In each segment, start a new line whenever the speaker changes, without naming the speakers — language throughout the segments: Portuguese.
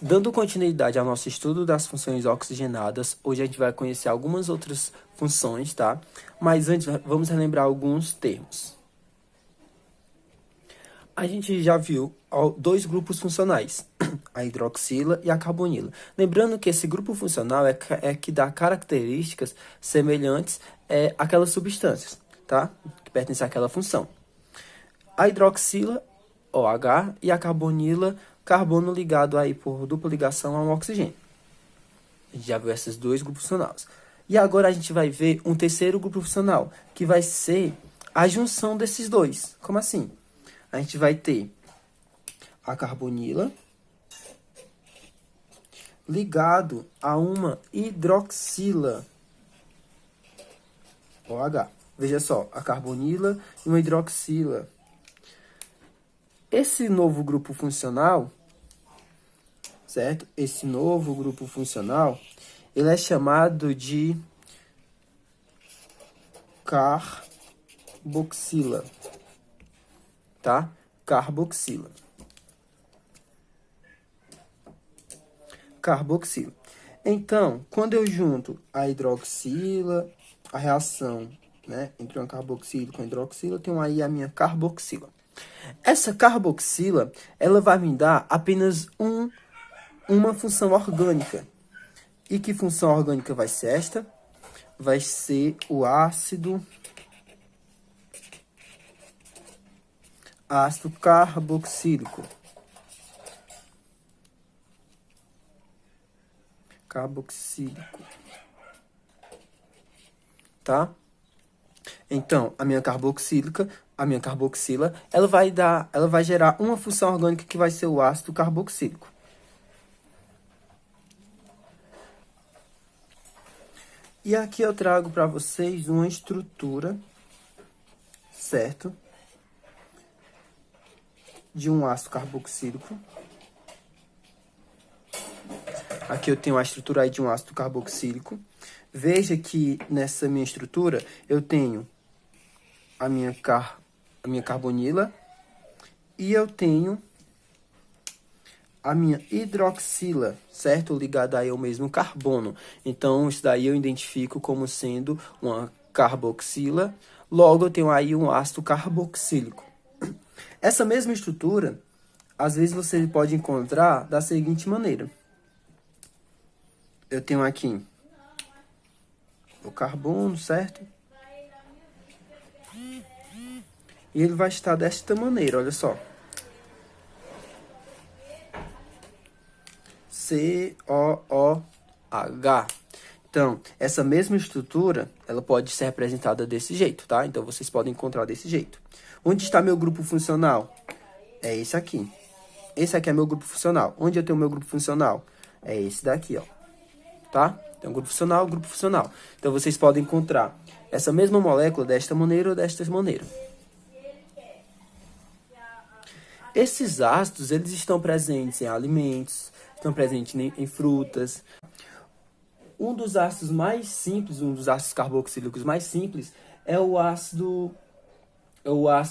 Dando continuidade ao nosso estudo das funções oxigenadas, hoje a gente vai conhecer algumas outras funções, tá? Mas antes, vamos relembrar alguns termos. A gente já viu dois grupos funcionais, a hidroxila e a carbonila. Lembrando que esse grupo funcional é que dá características semelhantes àquelas substâncias, tá? Que pertencem àquela função. A hidroxila, OH, e a carbonila, carbono ligado aí por dupla ligação a um oxigênio. A gente já viu esses dois grupos funcionais. E agora a gente vai ver um terceiro grupo funcional, que vai ser a junção desses dois. Como assim? A gente vai ter a carbonila ligado a uma hidroxila, OH. Veja só, a carbonila e uma hidroxila. Esse novo grupo funcional, certo? Esse novo grupo funcional, ele é chamado de carboxila, tá? Carboxila. Carboxila. Então, quando eu junto a hidroxila, a reação, né, entre uma carboxila com a hidroxila, eu tenho aí a minha carboxila. Essa carboxila, ela vai me dar apenas uma função orgânica. E que função orgânica vai ser esta? Vai ser o ácido carboxílico. Carboxílico. Tá? Então, a minha carboxila, ela vai gerar uma função orgânica que vai ser o ácido carboxílico. E aqui eu trago para vocês uma estrutura, certo? De um ácido carboxílico. Aqui eu tenho a estrutura aí de um ácido carboxílico. Veja que nessa minha estrutura eu tenho a minha carbonila e eu tenho a minha hidroxila, certo? Ligada aí ao mesmo carbono. Então, isso daí eu identifico como sendo uma carboxila. Logo, eu tenho aí um ácido carboxílico. Essa mesma estrutura, às vezes você pode encontrar da seguinte maneira. Eu tenho aqui o carbono, certo? E ele vai estar desta maneira, olha só. COOH. Então, essa mesma estrutura, ela pode ser representada desse jeito, tá? Então, vocês podem encontrar desse jeito. Onde está meu grupo funcional? É esse aqui. Esse aqui é meu grupo funcional. Onde eu tenho meu grupo funcional? É esse daqui, ó. Tá? Então, grupo funcional, grupo funcional. Então, vocês podem encontrar essa mesma molécula desta maneira ou desta maneira. Esses ácidos, eles estão presentes em alimentos, estão presentes em frutas. Um dos ácidos mais simples, um dos ácidos carboxílicos mais simples, é o ácido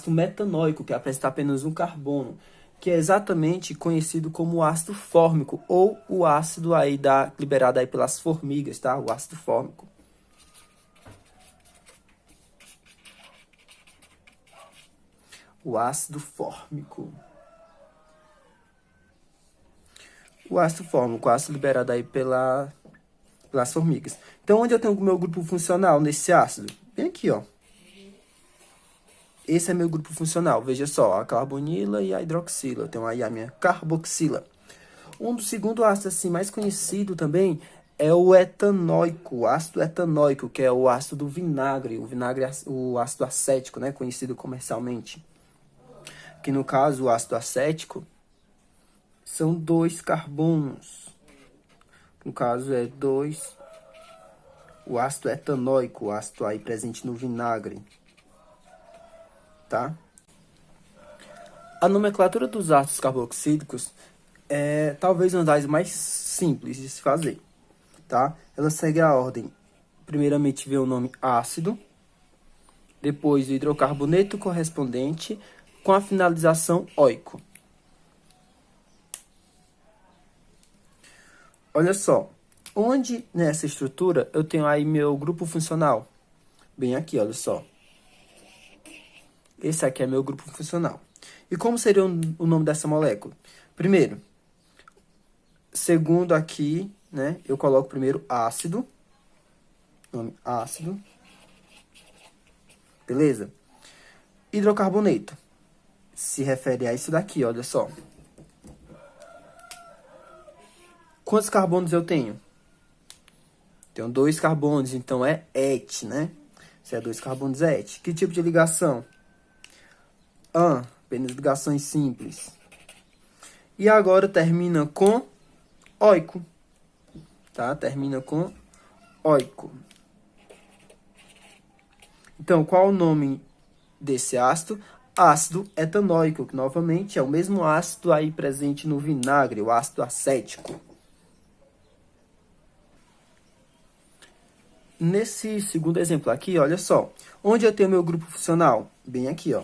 metanóico, que apresenta apenas um carbono, que é exatamente conhecido como ácido fórmico, ou o ácido aí liberado aí pelas formigas, tá? O ácido fórmico. O ácido fórmico. O ácido fórmico, o ácido liberado aí pelas formigas. Então, onde eu tenho o meu grupo funcional nesse ácido? Bem aqui, ó. Esse é meu grupo funcional. Veja só, a carbonila e a hidroxila. Eu tenho aí a minha carboxila. Um do segundo ácido assim, mais conhecido também é o etanóico, o ácido etanóico, que é o ácido do vinagre. O ácido acético, né? Conhecido comercialmente. Que no caso, o ácido acético são 2 carbonos. No caso, é 2. O ácido etanóico, o ácido aí presente no vinagre. Tá? A nomenclatura dos ácidos carboxílicos é talvez uma das mais simples de se fazer. Tá? Ela segue a ordem. Primeiramente vem o nome ácido. Depois o hidrocarboneto correspondente com a finalização oico. Olha só, onde nessa estrutura eu tenho aí meu grupo funcional? Bem aqui, olha só. Esse aqui é meu grupo funcional. E como seria o nome dessa molécula? Primeiro, segundo aqui, né, eu coloco primeiro ácido, nome ácido, beleza? Hidrocarboneto, se refere a isso daqui, olha só. Quantos carbonos eu tenho? Tenho 2 carbonos, então é et, né? Se é 2 carbonos, é et. Que tipo de ligação? Apenas ligações simples. E agora termina com oico, tá? Termina com oico. Então, qual o nome desse ácido? Ácido etanóico, que novamente é o mesmo ácido aí presente no vinagre, o ácido acético. Nesse segundo exemplo aqui, olha só. Onde eu tenho meu grupo funcional? Bem aqui, ó.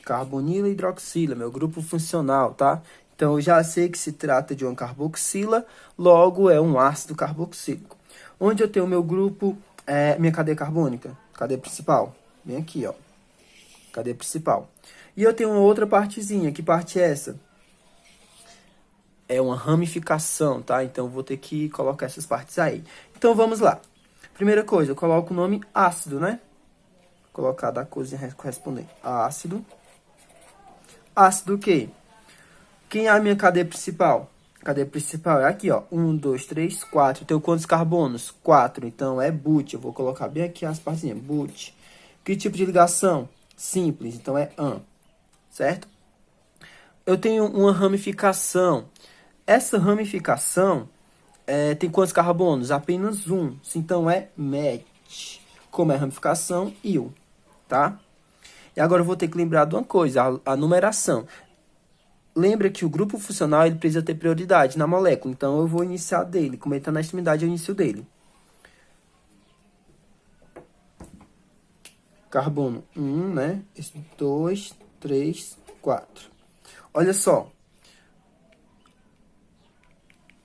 Carbonila e hidroxila, meu grupo funcional, tá? Então, eu já sei que se trata de uma carboxila, logo é um ácido carboxílico. Onde eu tenho meu grupo, minha cadeia carbônica? Cadeia principal? Bem aqui, ó. Cadeia principal. E eu tenho uma outra partezinha. Que parte é essa? É uma ramificação, tá? Então, eu vou ter que colocar essas partes aí. Então, vamos lá. Primeira coisa, eu coloco o nome ácido, né? Vou colocar da cozinha correspondente. Ácido. Ácido o quê? Quem é a minha cadeia principal? A cadeia principal é aqui, ó. 1, 2, 3, 4. Tenho quantos carbonos? 4. Então, é but. Eu vou colocar bem aqui as partezinhas. But. Que tipo de ligação? Simples. Então, é an. Certo? Eu tenho uma ramificação. Essa ramificação tem quantos carbonos? Apenas um. Então, é met. Como é ramificação, il. Tá? E agora eu vou ter que lembrar de uma coisa. A numeração. Lembra que o grupo funcional ele precisa ter prioridade na molécula. Então, eu vou iniciar dele. Como ele está na extremidade, eu inicio dele. Carbono 1, né? 2, 3, 4. Olha só.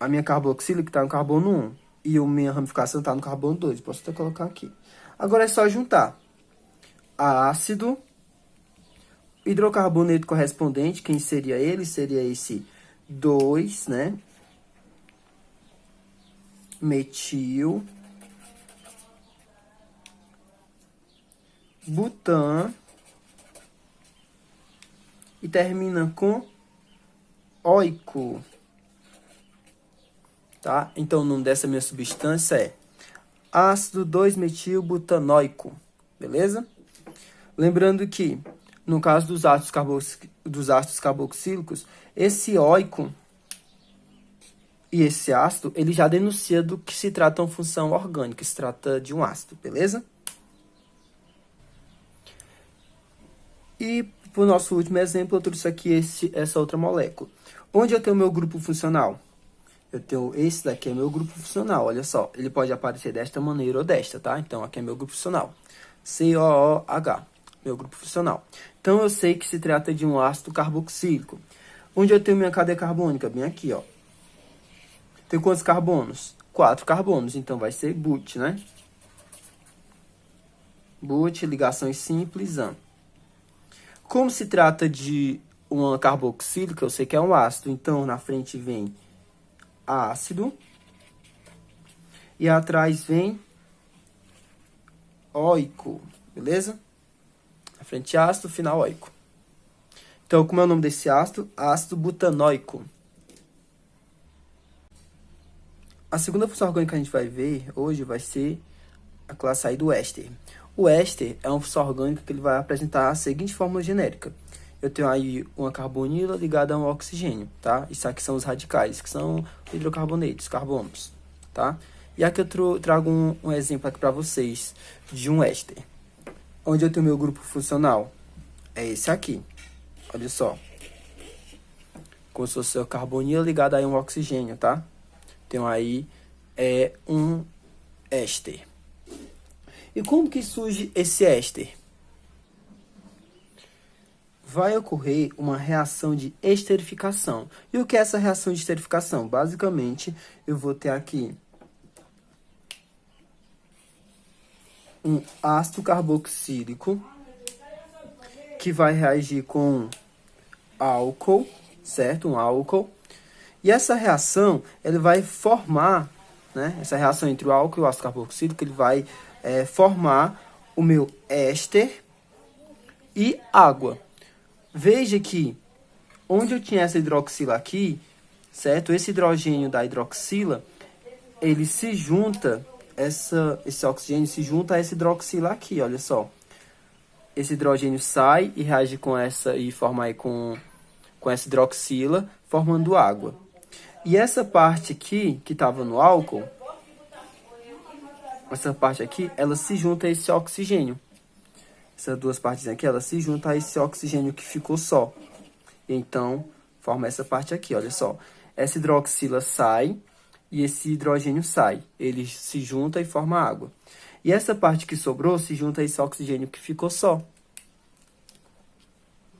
A minha carboxila que está no carbono 1. E a minha ramificação está no carbono 2. Posso até colocar aqui. Agora é só juntar. Ácido. Hidrocarboneto correspondente. Quem seria ele? Seria esse 2, né? Metil. Butan. E termina com oico. Tá? Então, o nome dessa minha substância é ácido 2-metilbutanóico. Beleza? Lembrando que, no caso dos ácidos carboxílicos, esse oico e esse ácido, ele já denuncia do que se trata uma função orgânica, se trata de um ácido, beleza? E, para o nosso último exemplo, eu trouxe aqui essa outra molécula. Onde eu tenho meu grupo funcional? Eu tenho esse daqui é meu grupo funcional, olha só. Ele pode aparecer desta maneira ou desta, tá? Então, aqui é meu grupo funcional. COOH, meu grupo funcional. Então, eu sei que se trata de um ácido carboxílico. Onde eu tenho minha cadeia carbônica? Bem aqui, ó. Tem quantos carbonos? 4 carbonos, então vai ser but, né? But, ligações simples, an. Como se trata de uma carboxílica, eu sei que é um ácido, então na frente vem ácido e atrás vem oico, beleza? Na frente ácido, final oico. Então, como é o nome desse ácido? Ácido butanóico. A segunda função orgânica que a gente vai ver hoje vai ser a classe aí do éster. O éster é uma função orgânica que ele vai apresentar a seguinte fórmula genérica. Eu tenho aí uma carbonila ligada a um oxigênio, tá? Isso aqui são os radicais, que são hidrocarbonetos, carbonos, tá? E aqui eu trago um exemplo aqui para vocês de um éster. Onde eu tenho meu grupo funcional? É esse aqui. Olha só. Como se fosse a carbonila ligada a um oxigênio, tá? Então aí um éster. E como que surge esse éster? vai ocorrer uma reação de esterificação. E o que é essa reação de esterificação? Basicamente, eu vou ter aqui um ácido carboxílico que vai reagir com álcool, certo? Um álcool. E essa reação, ele vai formar, né? Essa reação entre o álcool e o ácido carboxílico, ele vai formar o meu éster e água. Veja que onde eu tinha essa hidroxila aqui, certo? Esse hidrogênio da hidroxila, ele se junta, esse oxigênio se junta a essa hidroxila aqui, olha só. Esse hidrogênio sai e reage com essa e forma aí com essa hidroxila, formando água. E essa parte aqui, que estava no álcool, essa parte aqui, ela se junta a esse oxigênio. Essas duas partes aqui, elas se juntam a esse oxigênio que ficou só. Então, forma essa parte aqui, olha só. Essa hidroxila sai e esse hidrogênio sai. Ele se junta e forma água. E essa parte que sobrou se junta a esse oxigênio que ficou só.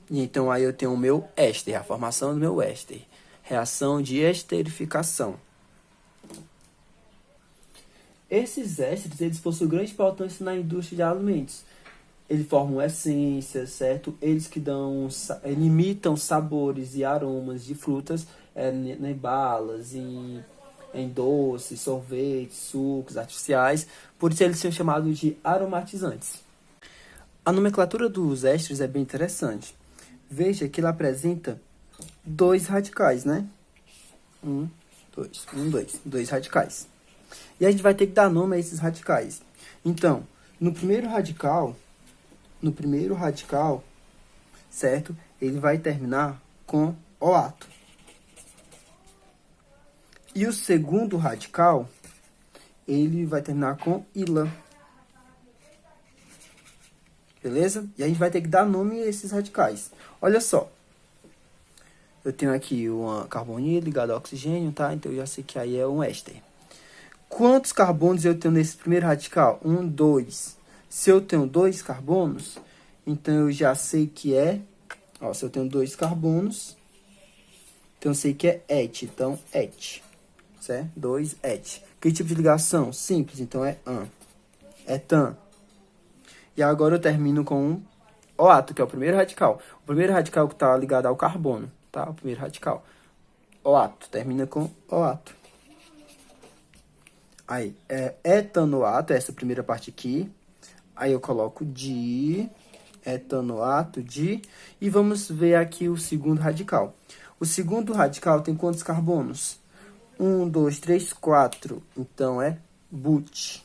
E então, aí eu tenho o meu éster, a formação do meu éster. Reação de esterificação. Esses ésteres, eles possuem grande importância na indústria de alimentos. Eles formam essências, certo? Eles que imitam sabores e aromas de frutas em balas, em doces, sorvetes, sucos artificiais. Por isso eles são chamados de aromatizantes. A nomenclatura dos ésteres é bem interessante. Veja que ele apresenta dois radicais, né? Dois radicais. E a gente vai ter que dar nome a esses radicais. Então, no primeiro radical, certo? Ele vai terminar com OAto. E o segundo radical, ele vai terminar com ILA. Beleza? E a gente vai ter que dar nome a esses radicais. Olha só. Eu tenho aqui uma carbonila ligada ao oxigênio, tá? Então eu já sei que aí é um éster. Quantos carbonos eu tenho nesse primeiro radical? 1, 2. Se eu tenho 2 carbonos, então eu já sei que é... Ó, se eu tenho 2 carbonos, então eu sei que é et. Então, et. Certo? 2, et. Que tipo de ligação? Simples. Então, é an. Etan. E agora eu termino com um OAto, que é o primeiro radical. O primeiro radical que está ligado ao carbono. Tá? O primeiro radical. OAto. Termina com OAto. Aí, etanoato, essa primeira parte aqui. Aí eu coloco di, etanoato, di. E vamos ver aqui o segundo radical. O segundo radical tem quantos carbonos? 1, 2, 3, 4. Então, é but.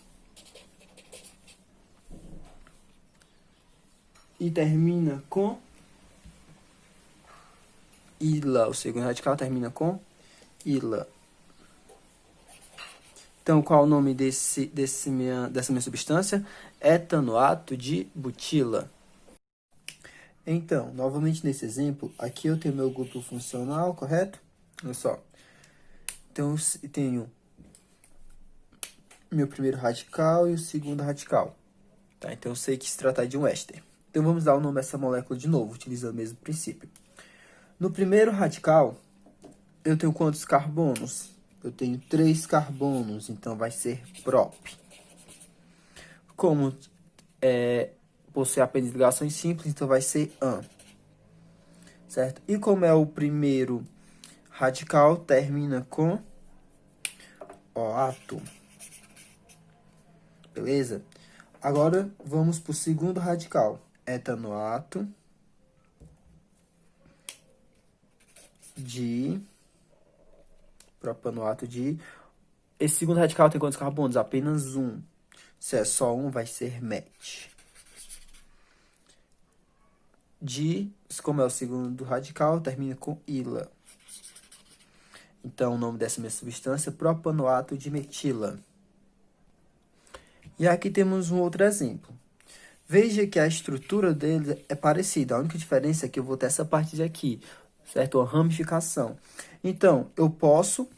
E termina com ila. O segundo radical termina com ila. Então, qual é o nome dessa minha substância? Etanoato de butila. Então, novamente nesse exemplo, aqui eu tenho meu grupo funcional, correto? Olha só. Então, eu tenho meu primeiro radical e o segundo radical. Tá? Então, eu sei que se trata de um éster. Então, vamos dar o nome a essa molécula de novo, utilizando o mesmo princípio. No primeiro radical, eu tenho quantos carbonos? Eu tenho 3 carbonos, então vai ser prop. Como possui apenas ligações simples, então vai ser an. Certo? E como é o primeiro radical, termina com OAto. Beleza? Agora, vamos para o segundo radical. Etanoato de propanoato de... Esse segundo radical tem quantos carbonos? Apenas um. Se é só um, vai ser met. Como é o segundo radical, termina com ila. Então, o nome dessa minha substância é propanoato de metila. E aqui temos um outro exemplo. Veja que a estrutura dele é parecida. A única diferença é que eu vou ter essa parte de aqui, certo? Uma ramificação. Então, eu posso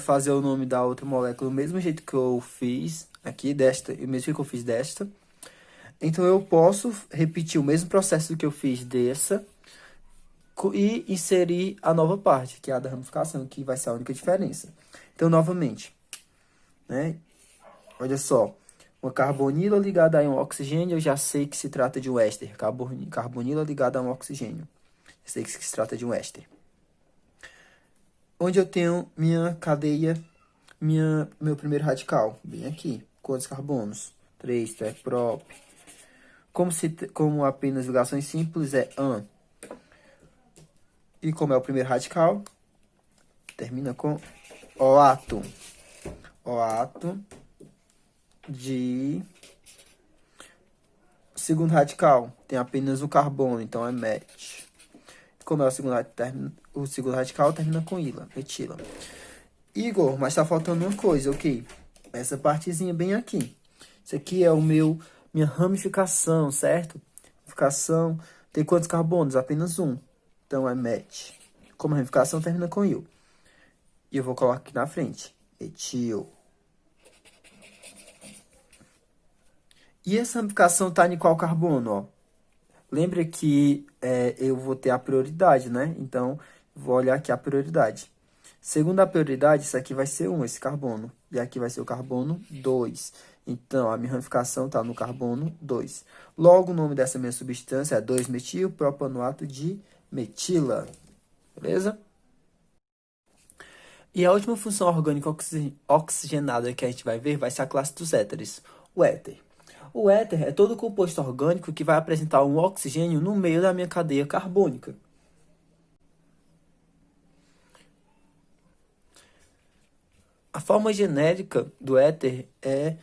fazer o nome da outra molécula do mesmo jeito que eu fiz aqui, desta, e o mesmo jeito que eu fiz desta. Então, eu posso repetir o mesmo processo que eu fiz dessa, e inserir a nova parte, que é a da ramificação, que vai ser a única diferença. Então, novamente, né? Olha só, uma carbonila ligada a um oxigênio, eu já sei que se trata de um éster. Carbonila ligada a um oxigênio. Eu sei que se trata de um éster. Onde eu tenho minha cadeia, meu primeiro radical? Bem aqui. Quantos carbonos? 3, prop. Como apenas ligações simples, é AN. E como é o primeiro radical, termina com OATO. OATO de segundo radical. Tem apenas um carbono, então é match. Como é o segundo radical, termina com ila, metila. Igor, mas tá faltando uma coisa, ok? Essa partezinha bem aqui. Isso aqui é minha ramificação, certo? Ramificação tem quantos carbonos? Apenas um. Então é match. Como a ramificação termina com il. E eu vou colocar aqui na frente. Etil. E essa ramificação tá em qual carbono, ó? Lembra que eu vou ter a prioridade, né? Então, vou olhar aqui a prioridade. Segundo a prioridade, isso aqui vai ser 1, esse carbono. E aqui vai ser o carbono 2. Então, a minha ramificação está no carbono 2. Logo, o nome dessa minha substância é 2-metil-propanoato de metila. Beleza? E a última função orgânica oxigenada que a gente vai ver vai ser a classe dos éteres. O éter. O éter é todo composto orgânico que vai apresentar um oxigênio no meio da minha cadeia carbônica. A forma genérica do éter é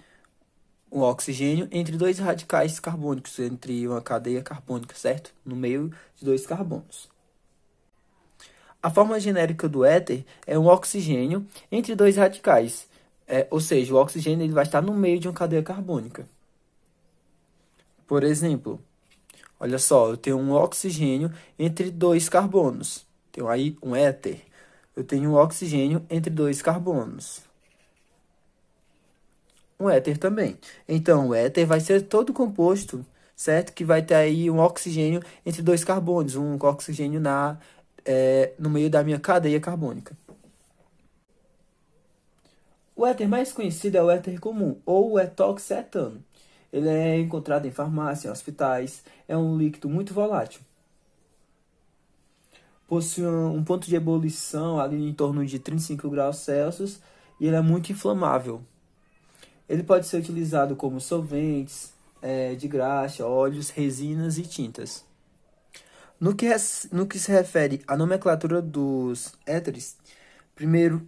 um oxigênio entre dois radicais carbônicos, entre uma cadeia carbônica, certo? No meio de dois carbonos. A forma genérica do éter é um oxigênio entre dois radicais, ou seja, o oxigênio ele vai estar no meio de uma cadeia carbônica. Por exemplo, olha só, eu tenho um oxigênio entre dois carbonos. Tenho aí um éter. Eu tenho um oxigênio entre dois carbonos. Um éter também. Então, o éter vai ser todo composto, certo? Que vai ter aí um oxigênio entre dois carbonos. Um oxigênio no meio da minha cadeia carbônica. O éter mais conhecido é o éter comum, ou o etoxetano. Ele é encontrado em farmácia, em hospitais. É um líquido muito volátil. Possui um ponto de ebulição ali em torno de 35 graus Celsius e ele é muito inflamável. Ele pode ser utilizado como solventes, de graxa, óleos, resinas e tintas. No que se refere à nomenclatura dos éteres, primeiro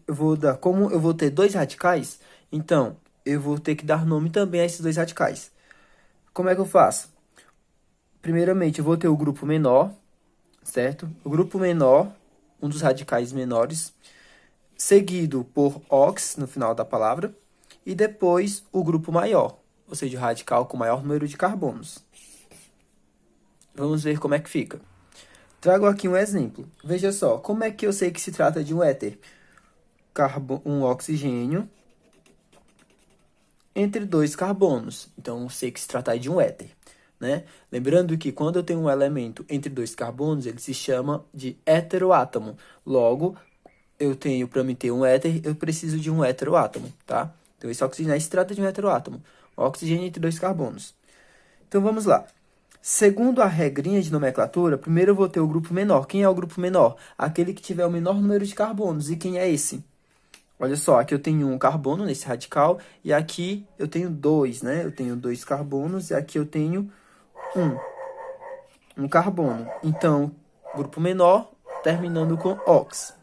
como eu vou ter dois radicais, então eu vou ter que dar nome também a esses dois radicais. Como é que eu faço? Primeiramente, eu vou ter o grupo menor, certo? O grupo menor, um dos radicais menores, seguido por ox no final da palavra, e depois o grupo maior, ou seja, o radical com maior número de carbonos. Vamos ver como é que fica. Trago aqui um exemplo. Veja só, como é que eu sei que se trata de um éter? Um oxigênio entre dois carbonos. Então, eu sei que se trata de um éter. Né? Lembrando que quando eu tenho um elemento entre dois carbonos, ele se chama de heteroátomo. Logo, eu tenho, para me ter um éter, eu preciso de um heteroátomo, tá? Então, esse oxigênio se trata de um heteroátomo. Oxigênio entre dois carbonos. Então, vamos lá. Segundo a regrinha de nomenclatura, primeiro eu vou ter o grupo menor. Quem é o grupo menor? Aquele que tiver o menor número de carbonos. E quem é esse? Olha só, aqui eu tenho um carbono nesse radical e aqui eu tenho dois, né? Eu tenho dois carbonos e aqui eu tenho um carbono. Então, grupo menor terminando com ox.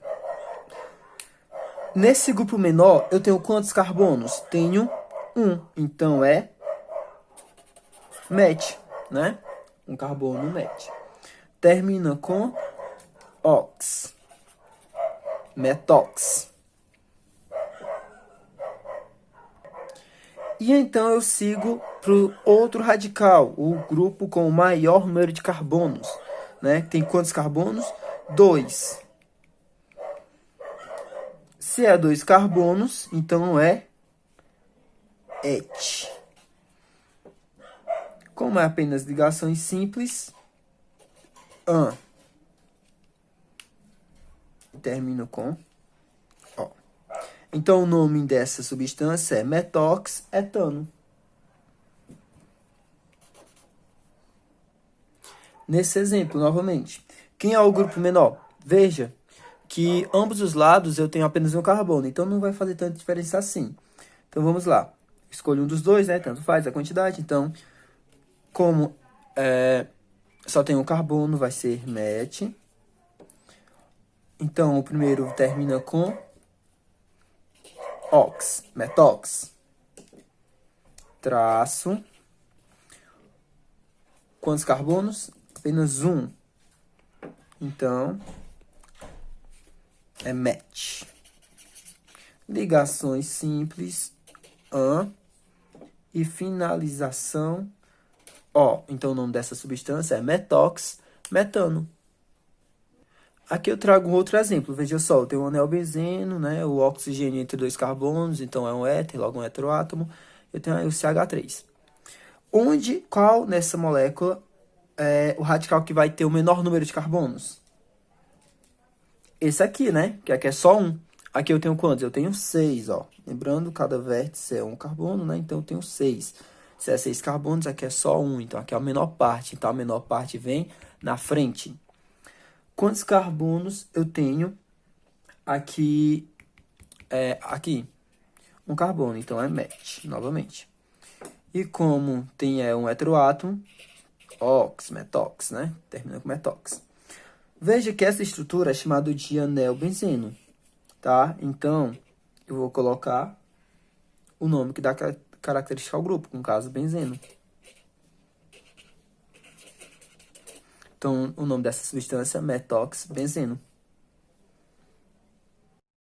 Nesse grupo menor, eu tenho quantos carbonos? Tenho um. Então, é match, né? Um carbono match. Termina com ox. Metox. E então eu sigo para o outro radical, o grupo com o maior número de carbonos. Né? Tem quantos carbonos? 2. Se é 2 carbonos, então é et. Como é apenas ligações simples, an. termina com O. Então, o nome dessa substância é metoxetano. Nesse exemplo, novamente, quem é o grupo menor? Veja que ambos os lados eu tenho apenas um carbono, então não vai fazer tanta diferença assim. Então, vamos lá. Escolho um dos dois, né? Tanto faz a quantidade. Então, como só tem um carbono, vai ser met. Então, o primeiro termina com ox, metox. Traço. Quantos carbonos? Apenas um. Então, é met. Ligações simples, an, e finalização, O. Então, o nome dessa substância é metox-metano. Aqui eu trago um outro exemplo. Veja só, eu tenho um anel benzeno, né? O oxigênio entre dois carbonos, então é um éter, logo um heteroátomo. Eu tenho aí o CH3. Qual nessa molécula é o radical que vai ter o menor número de carbonos? Esse aqui, né? Que aqui é só um. Aqui eu tenho quantos? Eu tenho 6, ó. Lembrando, cada vértice é um carbono, né? Então eu tenho 6. Se é 6 carbonos, aqui é só um. Então aqui é a menor parte. Então a menor parte vem na frente. Quantos carbonos eu tenho aqui? Aqui. Um carbono. Então é met, novamente. E como tem um heteroátomo, ox, metox, né? Termina com metox. Veja que essa estrutura é chamada de anel benzeno, tá? Então, eu vou colocar o nome que dá característica ao grupo, no caso, benzeno. Então, o nome dessa substância é metox-benzeno.